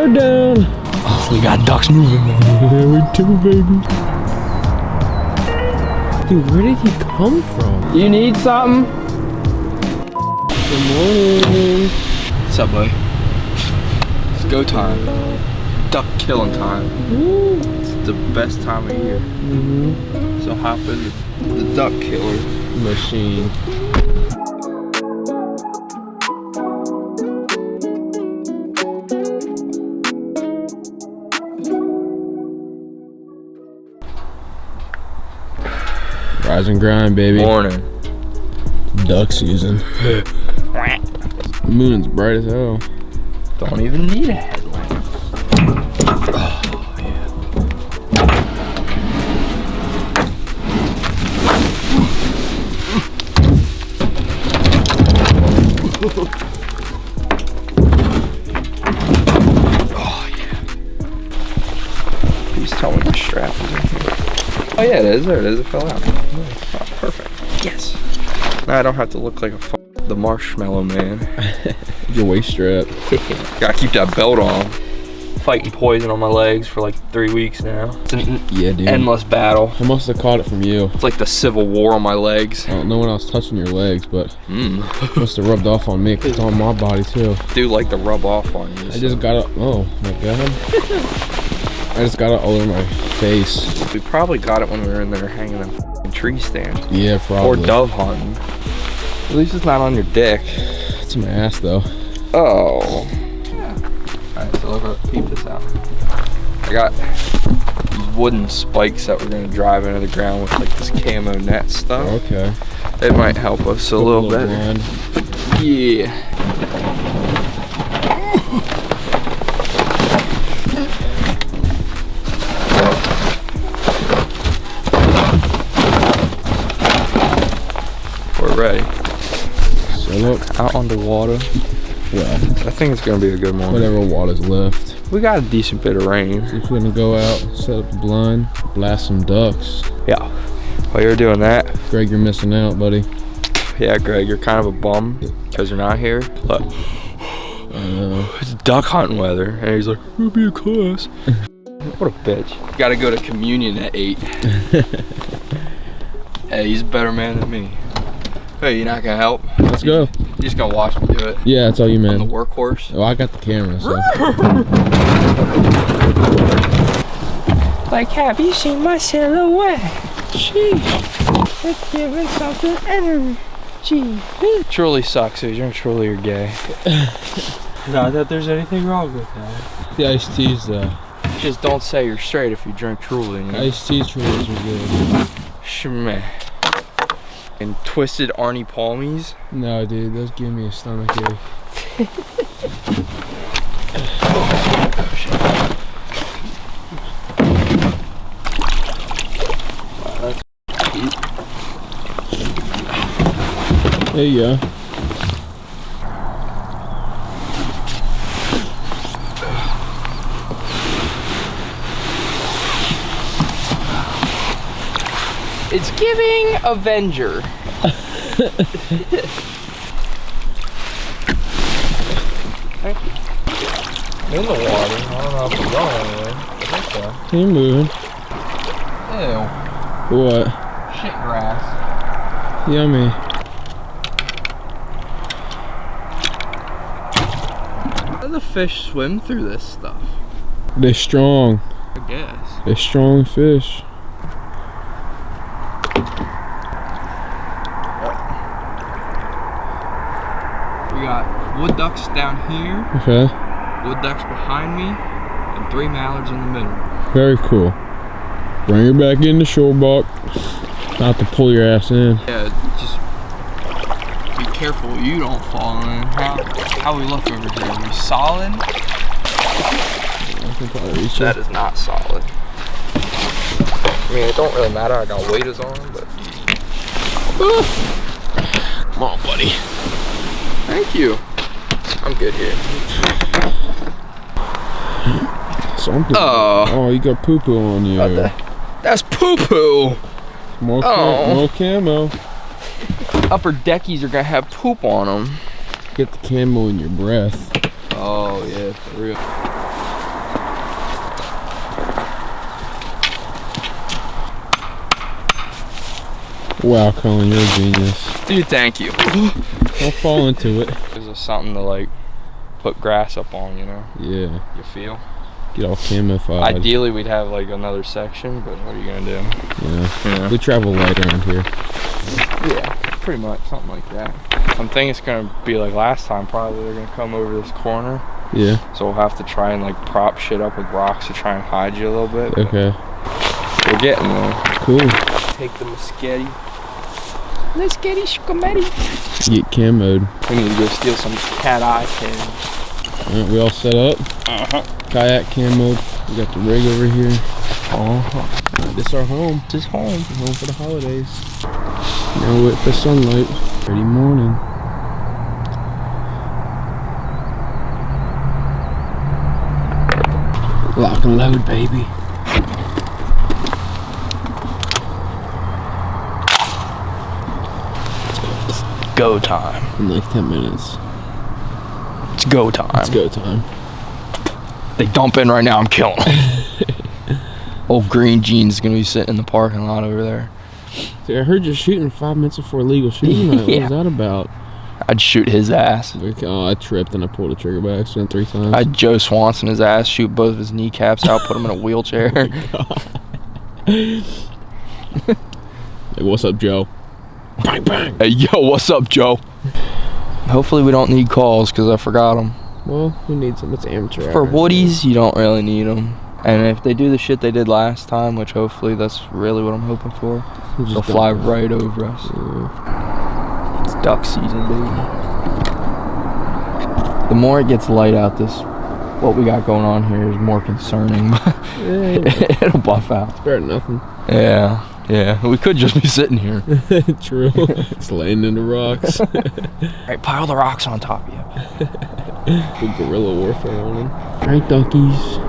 Power down. Oh, we got ducks moving, man. Yeah, we do, baby. Dude, where did he come from? You need something? Good morning. What's up, buddy? It's go time. Duck killing time. Woo. It's the best time of year. So hop in the duck killer Machine. Rise and grind, baby. Morning. Duck season. Moon's bright as hell. Don't even need a headlight. Oh, yeah. Oh, yeah. Please tell me the strap is in here. Oh, yeah, it is. There it is. It fell out. Oh, perfect. Yes. Now I don't have to look like the marshmallow man. Your waist strap. Gotta keep that belt on. Fighting poison on my legs for like 3 weeks now. It's an Yeah, dude. endless battle. I must have caught it from you. It's like the Civil War on my legs. I don't know when I was touching your legs, but Mm. must have rubbed off on me because it's on my body too. Do like to rub off on you. I just got it. Oh my god. I just got it all over my face. We probably got it when we were in there hanging in a tree stand. Yeah, probably. Or dove hunting. At least it's not on your dick. It's my ass though. Oh. Yeah. Alright, so look, peep this out. I got these wooden spikes that we're gonna drive into the ground with like this camo net stuff. Okay. It might help us a little better. Blind. Yeah. We're ready. So look, Out underwater. well, I think it's gonna be a good morning. whatever water's left. We got a decent bit of rain. If we're gonna go out, set up the blind, blast some ducks. Yeah. While you're doing that, Greg, you're missing out, buddy. yeah, Greg, you're kind of a bum because you're not here. But it's duck hunting weather, and he's like, "We'll be a class." What a bitch. Got to go to communion at 8. Hey, he's a better man than me. Hey, you not gonna help? Let's go. You just gonna watch me do it? Yeah, that's all you I'm the meant. workhorse. Oh, I got the camera, so. Like, have you seen my silhouette? Sheesh, it's giving something energy. Truly sucks, Adrian. Truly, you're gay. Not that there's anything wrong with that. The iced teas, though. Just don't say you're straight if you drink Truly. You know? Iced teas trulies are good. Shmeh. And twisted Arnie Palmies. No, dude, those give me a stomach ache. There you go. It's giving Avenger. I'm in the water. I don't know if we're going anywhere. I think so. You're moving. Ew. What? Shit grass. Yummy. How do the fish swim through this stuff? They're strong. I guess. They're strong fish. We got wood ducks down here, Okay. wood ducks behind me, and 3 mallards in the middle. Very cool. Bring her back in the shore buck. Not to pull your ass in. Yeah, just be careful you don't fall in. How we look over here? Are we solid? I can probably reach That it. is not solid. I mean, it don't really matter. I got waders on, but. Come on, buddy. Thank you. I'm good here. Something. Oh. Oh, you got poo poo on you. That's poo poo. More, Oh. more camo. Upper deckies are gonna have poop on them. Get the camo in your breath. Oh yeah, for real. Wow, Colin, you're a genius. Dude, thank you. Don't fall into it. This is something to like put grass up on, you know? Yeah. You feel? Get all camouflaged. Ideally, we'd have like another section, but what are you gonna do? Yeah. We travel light around here. Yeah, pretty much, something like that. I'm thinking it's gonna be like last time, probably they're gonna come over this corner. Yeah. So we'll have to try and like prop shit up with rocks to try and hide you a little bit. Okay. We're getting there. Cool. Take the muschetti. Let's get it, Get camoed. We need to go steal some cat eye cams. Alright, we all set up. Kayak camo. We got the rig over here. This is our home. This is home. Home for the holidays. Now wait for sunlight. Pretty morning. Lock and load, baby. Go time. In like 10 minutes. It's go time. It's go time. They dump in right now, I'm killing them. Old Green Jeans is gonna be sitting in the parking lot over there. See, I heard you're shooting 5 minutes before legal shooting. What was that about? I'd shoot his ass. Oh, I tripped and I pulled a trigger by accident 3 times. I'd Joe Swanson his ass, shoot both of his kneecaps out, put him in a wheelchair. Like, what's up, Joe? Bang, bang. Hey, yo, what's up, Joe? Hopefully we don't need calls, because I forgot them. Well, who needs them? It's amateur. For woodies, you don't really need them. And if they do the shit they did last time, which hopefully that's really what I'm hoping for, they'll fly right over us. Yeah. It's duck season, baby. The more it gets light out, what we got going on here is more concerning. Yeah, it'll buff out. It's better than nothing. Yeah. We could just be sitting here. True. It's laying in the rocks. Alright, pile the rocks on top of you. Good guerrilla warfare on them. Alright, donkeys.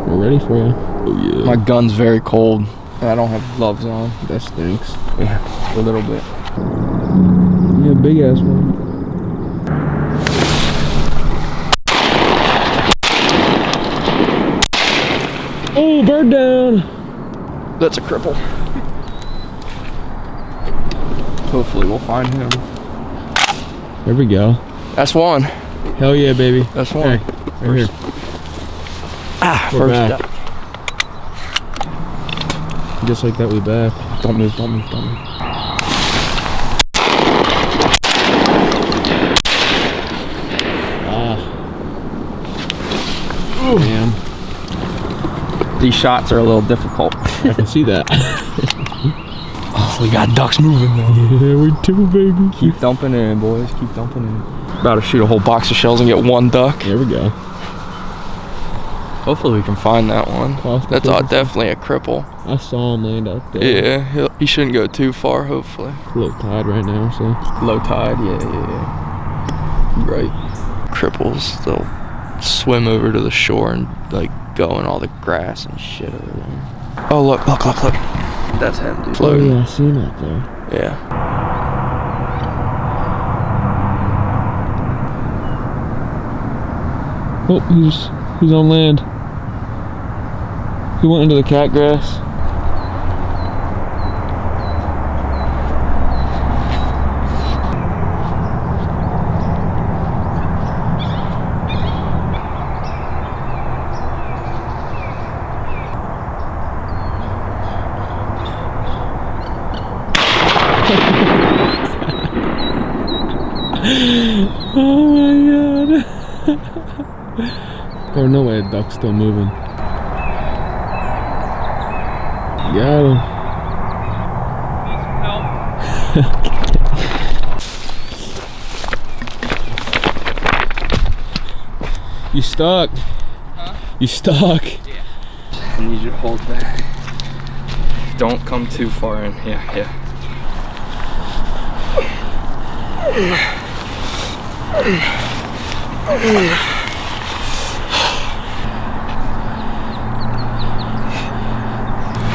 We're ready for you. Oh, yeah. My gun's very cold. And I don't have gloves on. That stinks. Yeah, a little bit. Yeah, big ass one. Oh, bird down. That's a cripple. Hopefully we'll find him. There we go. That's one. Hell yeah, baby. That's one. Hey, right here. We're First back. step. Just like that, we back. Don't move. Oh, man. These shots are a little difficult. I can see that. Oh, we got ducks moving though. Yeah, we do, baby. Keep dumping in, boys. Keep dumping in. About to shoot a whole box of shells and get one duck. There we go. Hopefully we can find that one. That's definitely a cripple. I saw him land out there. Yeah, he shouldn't go too far, hopefully. Low tide right now, so. Low tide, yeah. Right. Cripples, they'll swim over to the shore and like go in all the grass and shit over there. Oh, look. That's him, dude. Oh, yeah, I seen that there. Yeah. Oh, he's on land. He went into the cat grass. Oh my god. Oh, no way, the duck's still moving. Got him. You stuck. Huh? You stuck. Yeah. I need you to hold back. Don't come too far in. Yeah.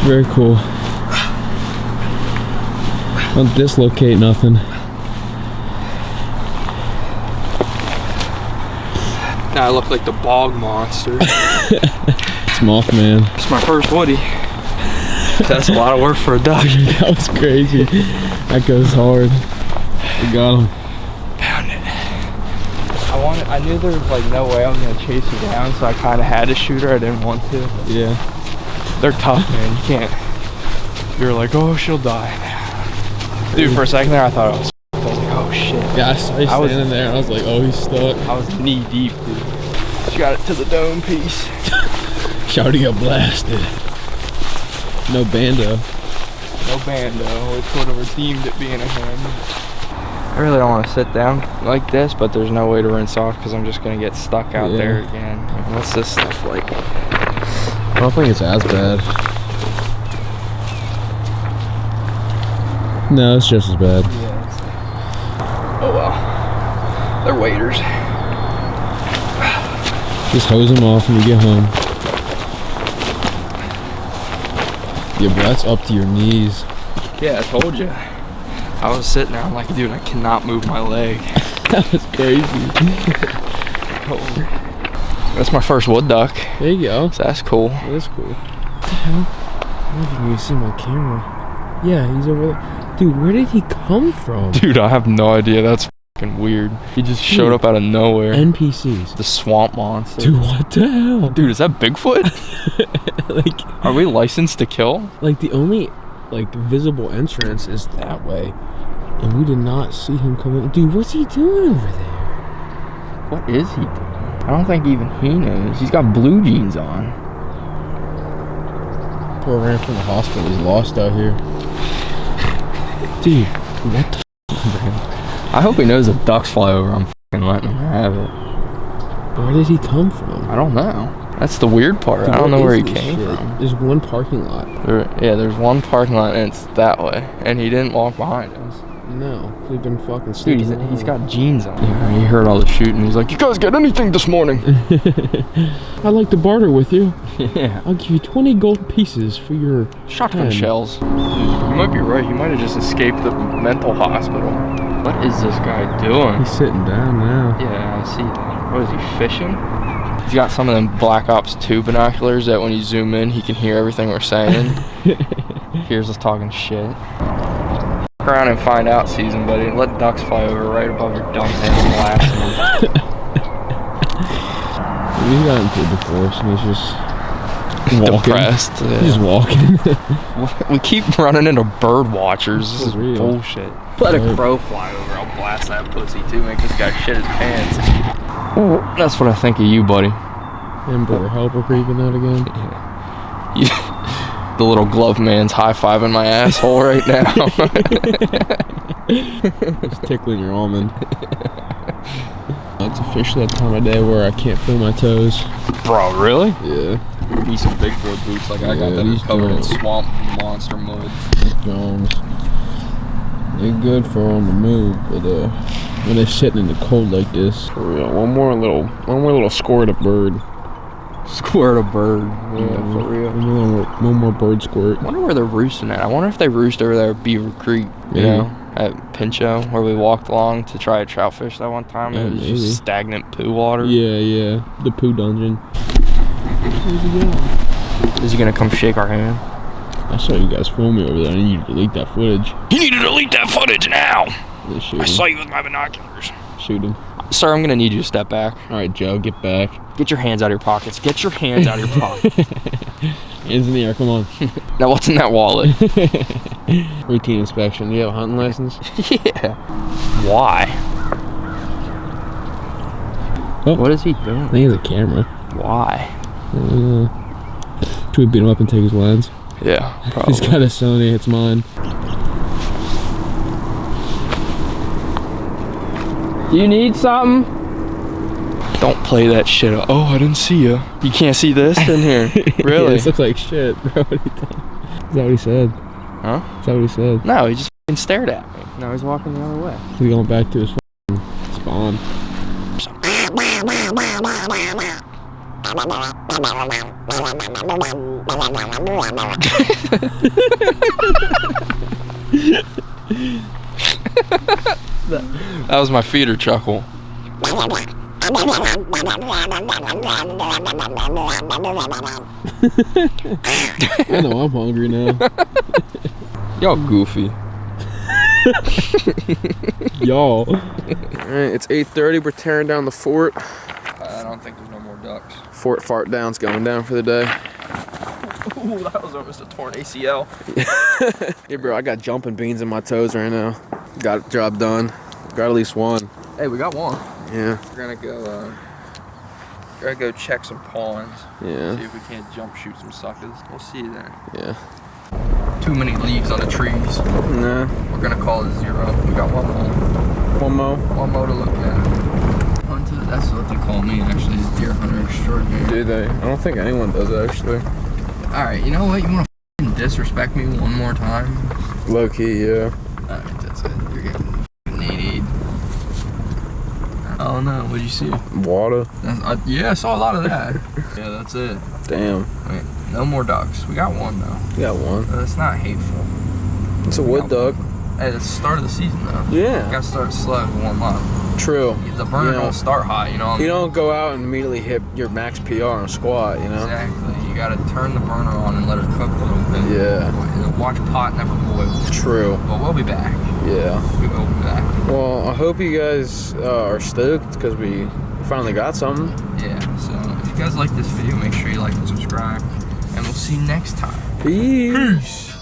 Very cool. Don't dislocate nothing. Now I look like the bog monster. It's Mothman. It's my first woody. That's a lot of work for a duck. That was crazy. That goes hard. We got him. Found it. I knew there was like no way I was gonna chase her down, so I kind of had to shoot her. I didn't want to. Yeah. They're tough, man. You can't. You were like, oh, she'll die. Dude, for a second there, I thought I was like, oh shit. Yeah, I saw you standing there, and I was like, oh, he's stuck. I was knee deep, dude. She got it to the dome piece. Shouty got blasted. No bando. No bando. It sort of redeemed it being a hand. I really don't want to sit down like this, but there's no way to rinse off because I'm just gonna get stuck out there again. What's this stuff like? I don't think it's as bad. No, it's just as bad. Yeah. Oh well. They're waiters. Just hose them off when you get home. Yeah, but that's up to your knees. Yeah, I told you. I was sitting there, I'm like, dude, I cannot move my leg. That was crazy. That's my first wood duck. There you go. So that's cool. That is cool. What the hell? I don't know if you can see my camera. Yeah, he's over there. Dude, where did he come from? Dude, I have no idea. That's fucking weird. He just showed up out of nowhere. NPCs. The swamp monster. Dude, what the hell? Dude, is that Bigfoot? Like, are we licensed to kill? Like, the only, like, visible entrance is that way. And we did not see him come in. Dude, what's he doing over there? What is he doing? I don't think even he knows. He's got blue jeans on. Poor ran from the hospital. He's lost out here. Dude, what the I hope he knows if ducks fly over, I'm fucking letting him have it. Where did he come from? I don't know. That's the weird part. Dude, I don't know where he this came shit? from. There's one parking lot. There's one parking lot and it's that way. And he didn't walk behind us. No, we've been fucking Dude, sneaking he's got jeans on. Yeah, he heard all the shooting. He's like, you guys get anything this morning? I'd like to barter with you. Yeah. I'll give you 20 gold pieces for your Shotgun 10. Shells. Dude, you might be right. He might have just escaped the mental hospital. What is this guy doing? He's sitting down now. Yeah, I see that. What is he, fishing? He's got some of them Black Ops 2 binoculars that when you zoom in, he can hear everything we're saying. Hears us talking shit. Fuck around and find out, season buddy. Let ducks fly over right above your dumb head and blast them. We've gotten through before, so he's just walking. Depressed. Yeah. He's just walking. We keep running into bird watchers. This is real. bullshit. Let a crow fly over. I'll blast that pussy too. Make this guy shit his pants. That's what I think of you, buddy. And brother helper creeping out again. The little glove man's high-fiving my asshole right now. It's tickling your almond. It's officially that time of day where I can't feel my toes. Bro, really? Yeah. Need some big boy boots like I got that these are covered in Jones. swamp monster mud. Jones. They're good for on the move, but when they're sitting in the cold like this. For real. One more little squirt of bird. Squirt a bird. Yeah, for real. One more bird squirt. I wonder where they're roosting at. I wonder if they roost over there at Beaver Creek, you know, at Pincho, where we walked along to try to trout fish that one time. It was just stagnant poo water. Yeah. The poo dungeon. Where's he going? Is he gonna come shake our hand? I saw you guys filming over there. I need you to delete that footage. You need to delete that footage now! Shoot I him. saw you with my binoculars. Shoot him. Sir, I'm gonna need you to step back. Alright, Joe, get back. Get your hands out of your pockets. Get your hands out of your pockets. Hands in the air, come on. Now, what's in that wallet? Routine inspection. Do you have a hunting license? Yeah. Why? Oh. What is he doing? I think it's a camera. Why? Should we beat him up and take his lens? Yeah, probably. He's got a Sony, it's mine. You need something? Don't play that shit up. Oh, I didn't see you. You can't see this in here? Really? Yeah, this looks like shit, bro. What are you doing? Is that what he said? Huh? Is that what he said? No, he just f***ing stared at me. Now he's walking the other way. He's going back to his spawn. That was my feeder chuckle. I know I'm hungry now. Y'all goofy. Y'all. Alright, it's 8:30. We're tearing down the fort. I don't think there's no more ducks. Fort Fart Down's going down for the day. Ooh, that was almost a torn ACL. Yeah, bro, I got jumping beans in my toes right now. Got the job done. Got at least one. Hey, we got one. Yeah. We're gonna go check some ponds. Yeah. See if we can't jump shoot some suckers. We'll see you there. Yeah. Too many leaves on the trees. Nah. We're gonna call it 0. We got one more. One more. One more to look at. Hunter, that's what they call me actually, deer hunter extraordinary. Do they? I don't think anyone does actually. Alright, you know what? You wanna disrespect me one more time? Low key, yeah. Alright, that's it. You're getting nade. Oh no, what'd you see? Water. Yeah, I saw a lot of that. Yeah, that's it. Damn. Wait, no more ducks. We got one though. You got one. That's not hateful. It's a wood duck. Hey, it's the start of the season though. Yeah. You gotta start slow to warm up. True. The burner Yeah. don't start high, you know. You don't go out and immediately hit your max PR on a squat, you know? Exactly. You gotta turn the burner on and let it cook a little bit. Yeah. And watch pot never boil. True. But we'll be back. Yeah. We will be back. Well, I hope you guys are stoked because we finally got something. Yeah. So if you guys like this video, make sure you like and subscribe. And we'll see you next time. Peace.